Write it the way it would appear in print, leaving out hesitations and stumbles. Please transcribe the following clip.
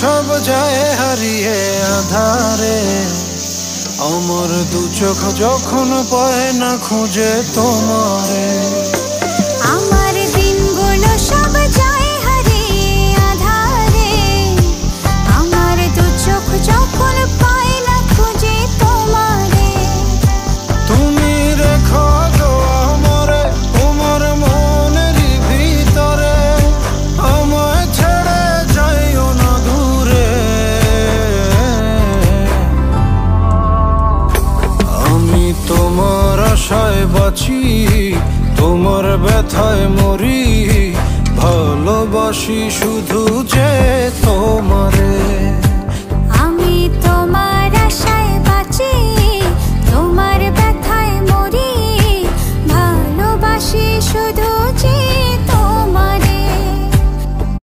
সব যায় হারিয়ে আধারে, আমার দু চোখ যখন পায় না খুঁজে তোমারে। আমার দিনগুলো সব যায় হারিয়ে আধারে, আমার দু চোখ যখন পায় না খুঁজে তোমারে। তুমি রেখো গো আমারে তোমার মনেরই ভিতরে, আমায় ছেড়ে যাইও না দূরে। আমি তোমার আশায় বাঁচি, তোমার ব্যথায় মরি, ভালোবাসি শুধু যে তোমারে। আমি তোমার আশায় বাঁচি, তোমার ব্যথায় মরি, ভালোবাসি শুধু